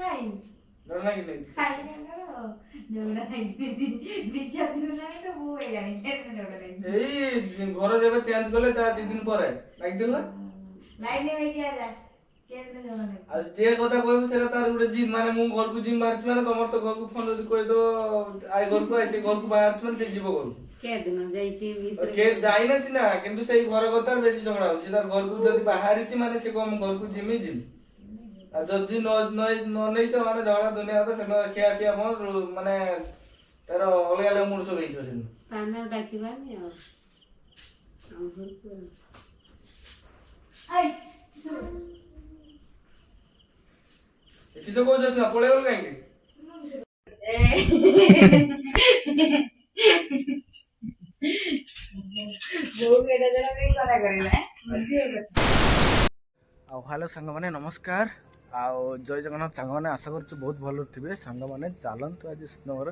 डर लगे एई घर जेबे चेंज करले ता 2 दिन पर लाग दिल ना लाइन में किया जा आज जे कथा कहबो सेला तार गुटे जिन माने मु घर को जिम मारछ माने तमर तो घर को फोन जदी कहि दो आइ घर को आइसे घर को बाहर माने से जीव घर के दिन जाईची के जाई ना छिना किंतु सेई घर कतार बेसी झगड़ा हो से तार घर को जदी बाहर छि माने से कम घर को जिमी जिम आ जदी न नै छ माने झगड़ा दुनिया तो सेनो खिया खिया म माने तार अलग अलग मूड सब हेइ छ सेन पाना डाकिबानी आ आई किसे को जस ना पळे बोल काई वो केटा जरा नहीं करा करेला आ हेलो संग माने नमस्कार आ जय जगन्नाथ संग माने आशा करछु बहुत भलो थिबे संग माने चालंतु आज सुंदर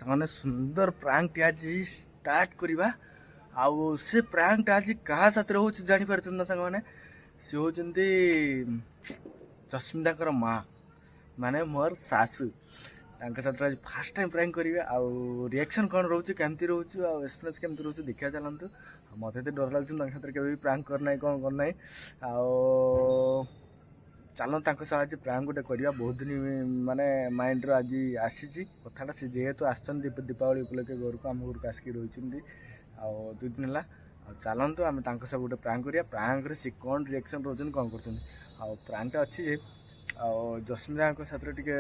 संग माने सुंदर प्रैंक आज स्टार्ट करिबा आ से प्रैंक आज कहा साथ रहउ जानि परछन ना संग माने से होचंती जस्मिता कर मां माने मोर सासू तांका साथ आज फर्स्ट टाइम प्रैंक करिवे आ रिएक्शन कोन रहउछ केमती रहउछ आ एक्सपीरियंस केमती रहउछ देखिया चलंतु मते तो डर लागछ तांका साथ केबे प्रैंक करनाय कोन करनाय आ चलो तांका साथ आज प्रैंक गोटे करिया बहुत दिन माने माइंड रो आज आसीची कथाटा से जेहेतु आछन दीपावली उपलक्षे घर को हम घर को आसकी रहिचंदी आ 2 दिन हला आ चलंतु हम तांका साथ गोटे प्रैंक करिया प्रैंक रे से कोन रिएक्शन रोजन कोन करछन आ प्रैंक अछि जे आ जस्मिता को साथ टिके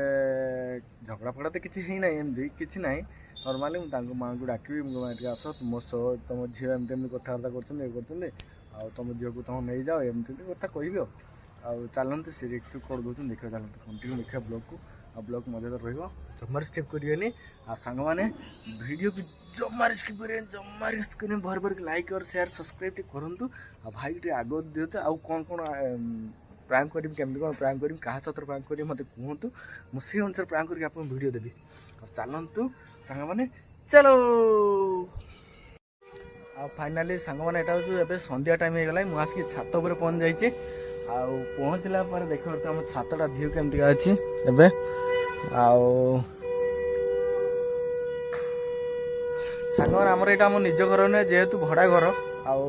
झगड़ा फगड़ा तो किसी ही नहीं एमती किसी ना नॉर्मली मुझे माँ को डाकबी मुझे आस मो सह तुम झील एमती कथबार्ता कर तुम झील को तुम नहीं जाओ एमती कथा कह चलते सी रिक्स कर दूसरी देखा चलते कंटिन्यू देखा ब्लॉग को आ ब्लॉग मजेदार रमार स्किप करेंगे आ सांग मैंने वीडियो को जमार स्किप करें जमार स्क्रीन भर भर लाइक और शेयर सब्सक्राइब करूँ आ भाई टे आग दिखते आउ कौन कौन प्रैंक करी केमती कौन प्रैंक करी क्या सतर प्रैंक करी मत कहतु मुझे अनुसार प्रैंक करके आपको वीडियो देवी चलतु सांग मैंने चलो आ फाइनाली सांग मैंने यहाँ संध्या टाइम हो गला मुझे आसिक छात पर पहुँच जाइए पहुँचला देख आम छातटा भ्यू केमती अच्छी एवं सांग आमर यहाँ आम निज घर नुहे जेहेतु भड़ा घर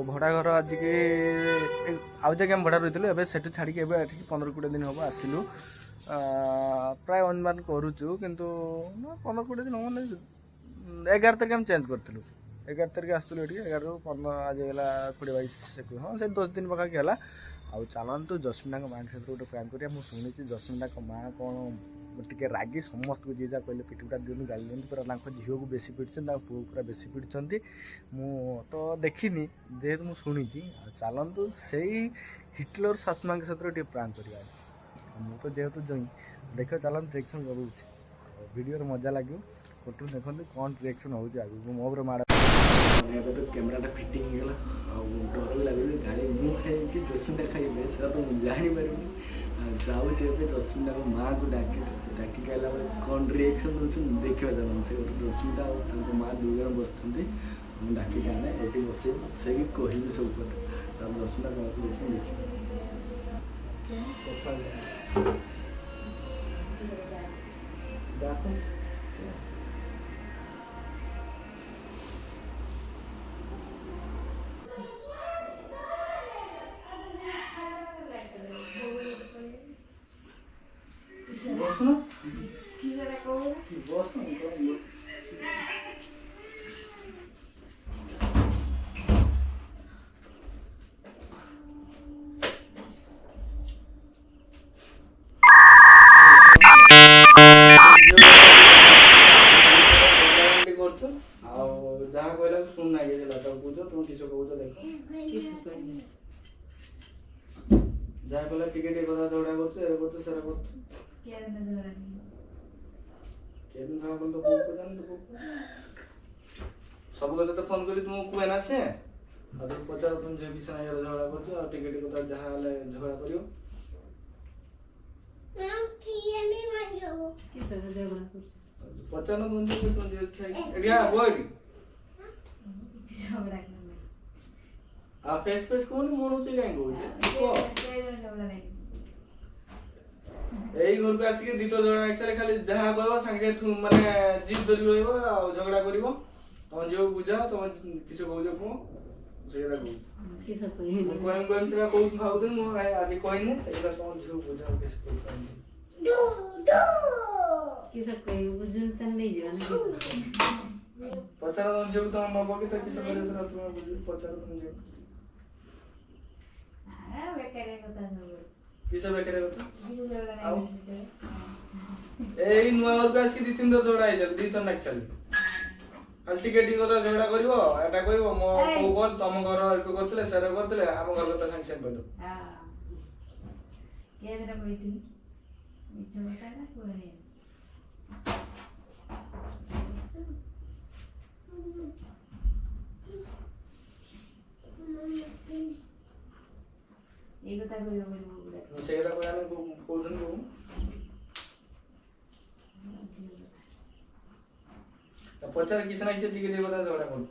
भड़ा घर आज की आउ जगह भड़ा रही है से छाड़ी 15-20 दिन हम आसिलु प्राय अनुमान करुचु किंतु 15-20 दिन हम 11 तारिख हम चेंज करूँ 11 तारिख आसलु ये 11-15 आज है 20-22 हाँ से 10 दिन पकाकी है आउ चलतु जस्मिता माँ सहित गोटे प्रैंक करिया मु शुणी जस्मिता माँ कौन टिके रागी समस्त को जी जा कहले पिटुटा दिनु गाली दिनु पूरा झील को बेसी पिटछन पु पूरा बेसी पिटछंती मु तो देखिनी जेहेतु मु शुणी चलतु से हिटलर शासमा के सहित टिके प्रैंक करिया मु तो जेहेतु जई देख चलत रिएक्शन करूँ वीडियो मजा लगे फोटो देखते कौन रिएक्शन हो मो पर माड़ तो कैमराटा फिटिंग होगा डर भी लगे गाड़ी मुझे खाई जस्मिता खाइबे से तो मुझे जापर जाऊँ जस्मिता माँ को डाक आला कौन रिएक्शन दूसरी देखा चल से जस्मिता और माँ 2 जन बस डाक आने ये बस से कह सब कथा जस्मिता माँ को देखिए जहाँ कहला सुन ना के लता पूछ तुम किस कहू देख जहाँ कहला टिके टिके कथा झगड़ा करछ एरे करछ सेरा करछ के दिन झगड़ा तो को जान तो सब कथा तो फोन करी तुम कुए ना से आ तुम पचार तुम जे विषय ना झगड़ा करछ आ टिके टिके कथा जहाँ ले झगड़ा करियो हम किए नहीं मान जाओ की तरह झगड़ा करछ पचार न तुम जे छै एडिया बोल झगड़ा आ फेस फेस कोन मोनो से काई को ଏଇ ଘରକୁ ଆସିକି ଦି ଥର ଝଗଡ଼ା ହେଇସାରେ ଖାଲି ଯାହା କହିବ ସାଙ୍ଗେ ମାନେ ଜିଦ୍ ଧରି ରହିବ ଆଉ ଝଗଡ଼ା କରିବ। ତମ ଝିଅକୁ ବୁଝାଅ ତମ କିସ କହୁଛ କୁହ ସେଇଟା କହୁଛି। ମୁଁ କହିବି ସେଇଟା କହୁଛି ଭାବୁଥିଲି ମୁଁ ଆଜି କହିନି ସେଇଟା ତମ ଝିଅକୁ ବୁଝାଅ କିସ କହୁଛନ୍ତି। ପଚାର ତମ ଝିଅକୁ ତମ ନବ କିସ କିସ କରିବ ସେଟା ତୁମେ ବୁଝିବ ପଚାର ତମ ଝିଅକୁ। କିସ ବେକାରିଆ କଥା ଆଉ ଏଇ ନୂଆ ଘରକୁ ଆସିକି 2-3 ଥର ଝଗଡ଼ା ହେଇଯାଉଛି 2 ଥର ନାକି ଚାଲି ଖାଲି ଟିକେ କଥା ଝଗଡ଼ା କରିବ ଏଟା କହିବ ମୋ କୋଉ ଘର ତମ ଘର ଏଠୁ କରିଥିଲେ ସେରା କରିଥିଲେ ଆମ ଘର କଥା ସାଙ୍ଗେ ସାଙ୍ଗେ କହିବ। এই কথা কইলো ସେଇ କଥା କହିବା ପାଇଁ କହୁଛନ୍ତି କୋଉ ପଚାର କିସ ନାହିଁ ସେ ଟିକେ ଟିକେ କଥା ଝଗଡ଼ା କରୁଛ।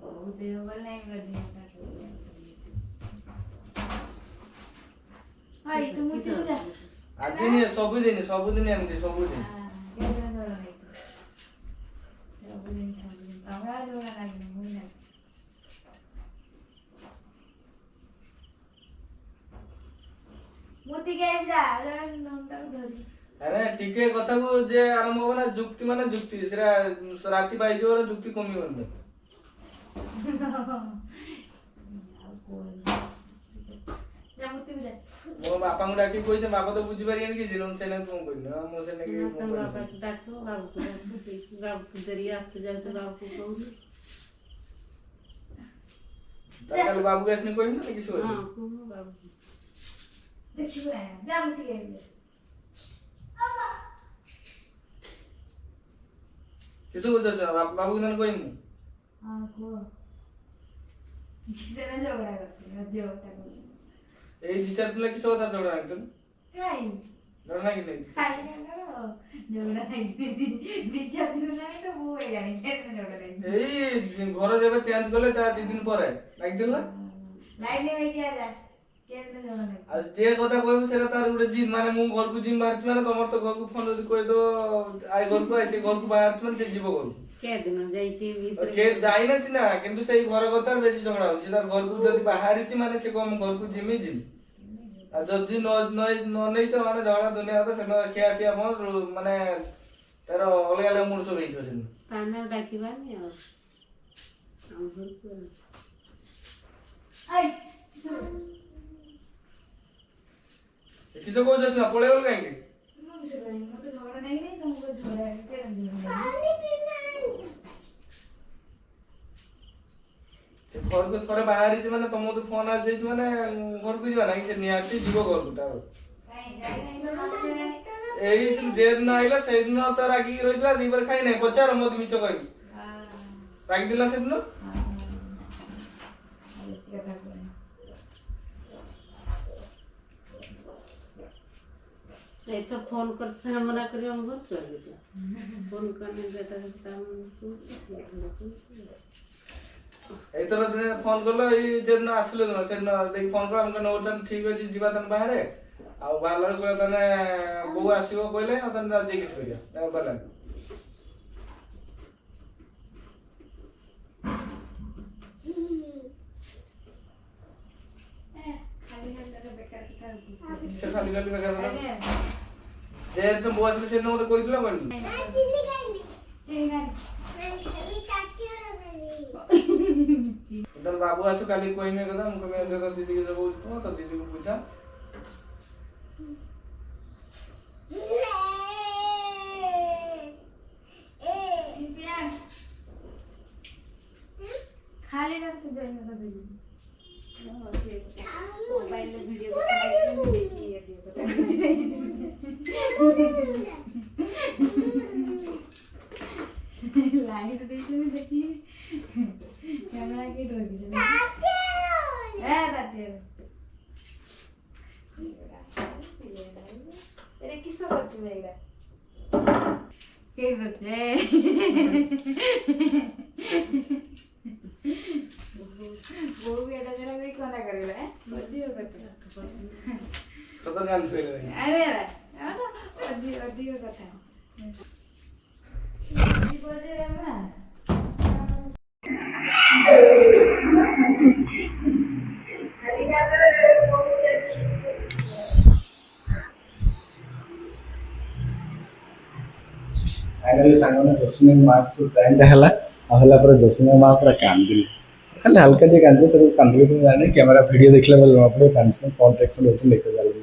ବହୁତ ଦେହ ଭଲ ନାହିଁ ବଦି ହାଇ ତୁ ମୁଠି ଯା ଆଜି ନି ସବୁଦିନ ଏମିତି ସବୁଦିନ আমরা জোড়া লাগবে বুঝলেন মুতি কে যা নামটাকে ধরি আরে টিকে কথাକୁ যে আরম্ভ হবে না যুক্তি মানে যুক্তি সেটা রাতি পাইଯିବର যুক্তি কমিবନି। ମୋ ବାପାଙ୍କୁ ଡାକି କହିছে ବାପା ତ ବୁଝି ପାରିବେନି କିଛି ଲୋନ ସେନା କଣ କହିଲି ନା ମୁଁ ସେନା କି ତମ ବାପାକୁ ଡାକ ବାବୁକୁ ଧରି ଆସି ଯାଉଛ ବାବୁକୁ କହୁନି ତାହେଲେ ବାବୁକୁ ଆସିନି କହିବି ନା କିଛି କହିବି ହଁ କୁହ ବାବୁକୁ ଦେଖିବୁ ଯା ମୁତି କେ କିଛି ବୁଝୁଛ ବାବୁକୁ ତାହେଲେ କହିବି ମୁଁ ହଁ କୁହ କିସରେ ଝଗଡ଼ା କରୁଥିଲି ଝଗଡ଼ା ଏଇ 2-4 ପିଲା କିସ କଥା ଝଗଡ଼ା ହେଇଥିଲେ କାଇଁ ଝଗଡ଼ା ନାଇଁ କି ଖାଇ ଝଗଡ଼ା ହେଇକି 2-4 ଦିନ ନାହିଁ ତ ମୁଁ ଜାଣି କେତେ ଝଗଡ଼ା ହେଇଛି ଏଇ ଘର ଯେବେ ଚେଞ୍ଜ କଲେ ତା 2 ଦିନ ପରେ ଲାଗିଥିଲା ଲାଇନ ହେଇକି ଆजा କେତେ ଝଗଡ଼ା ହେଇଛି ଆଉ ଯେ କଥା କହିବୁ ସେଟା ତାର ଗୋଟେ ଜିଦ୍ ମାନେ ମୁଁ ଘରକୁ ଯିବି ବାହାରିଛି ମାନେ ତମର ତ ଘରକୁ ଫୋନ ଯଦି କହିଦବ ଆଇ ଘରକୁ ଆଇ ସେ ଘରକୁ ବାହାରିଛି ମାନେ ସେ ଯିବ ଘରକୁ କେଦିନ ଯାଇଛି କେ ଯାଇନା ସିନା କିନ୍ତୁ ସେଇ ଘର କଥା ବେଶୀ ଝଗଡ଼ା ହଉଛି ତାର ଘରକୁ ଯଦି ବାହାରିଛି ମାନେ ସେ କଣ ଘରକୁ ଯିମି ଆଉ ଯଦି ନ ନେଇଛ ମାନେ ଝଗଡ଼ା ଦୁନିଆ କଥା ସେଦିନ ଖିଆ ପିଆ ବନ୍ଦ ମାନେ ତାର ଅଲଗା ଅଲଗା ମୁଡ଼ ସବୁ ହେଇଯିବ ସେଦିନ ତାନେ ଡାକିବାନି ଆଉ ଆମ ଘରକୁ ଆଇ କିସ କହୁଛ ସିନା ପଳେଇଗଲ କାହିଁକି ମୁଁ କିଛି କହିନି ମତେ ଝଗଡ଼ା ନାହିଁ ନାହିଁ ତମକୁ ଝଗଡ଼ା କେତେ ଝଗଡ଼ା ସେ ଘରକୁ ଥରେ ବାହାରିଛି ମାନେ ତମକୁ ଫୋନ ଆସିଯାଇଛି ମାନେ ଘରକୁ ଯିବା ନାହିଁ ସେ ନିହାତି ଯିବ ଘରକୁ ତାର ଏଇ ଯେଦିନ ଆଇଲା ସେଇଦିନ ତ ରାଗିକି ରହିଥିଲା ଦିପରେ ଖାଇ ନାହିଁ ପଚାର ମତେ ମିଛ କହିବି ରାଗିଥିଲା ସେଦିନ ଏଥର ଫୋନ କରିଥିଲେ ମନା କରି ଆମ ଘରକୁ ଆସିଥିଲା ଫୋନ କଲେ ବେଟା ଏଇଥର ଦିନେ ଫୋନ କଲ ଏଇ ଯେଦିନ ଆସିଲେ ଦିନ ସେଦିନ ଦେଖି ଫୋନ କଲ ଆମେ କହିଲେ ଠିକ ଅଛି ଯିବା ତାହେଲେ ବାହାରେ ଆଉ ବାହାରିଲା ବେଳକୁ କହିଲା ତାହେଲେ ବୋଉ ଆସିବ କହିଲେ ଆଉ ତାହେଲେ ଯାଇକି କିଛି କରିବା ଗଲାନି ସେ ଖାଲି ଖାଲି ବେକାର କଥା ଯେହେତୁ ବୋଉ ଆସିଲେ ସେଦିନ ମତେ କହିଥିଲା କହିଲି ତାହେଲେ ବାବୁ ଆସୁ କାଲି କହିମି କଥା ମୁଁ କହିମି ତ ଦିଦି କିଛି କହୁଛୁ ତ ଦିଦିକୁ ବୁଝା खाली रख दे मोबाइल में वीडियो लाइट देखी देखी कैमरा की डोर की तेरे किसो करती मेरा के करते वो भी ऐसा जरा नहीं कोना करेला है बड़ी हो करते तो ଆରେ ଅଧିକ କଥା फाइनाली सांगने जस्मिन मार्क से टाइम ହେଲା ଆଉ ହେଲା ପରେ ଜସ୍ମିନ ମା ପୁରା କାନ୍ଦିଲେ ଖାଲି ହାଲକା ଟିକେ କାନ୍ଦିଲେ ସବୁ କାନ୍ଦିଲେ ତ ଜାଣେ କ୍ୟାମେରା ଭିଡ଼ିଓ ଦେଖିଲା ପରେ ଜଣା ପଡ଼ିବ କାନ୍ଦୁଛନ୍ତି କ'ଣ ଟେକ୍ସନ୍ ହେଉଛି ଦେଖିପାରିବି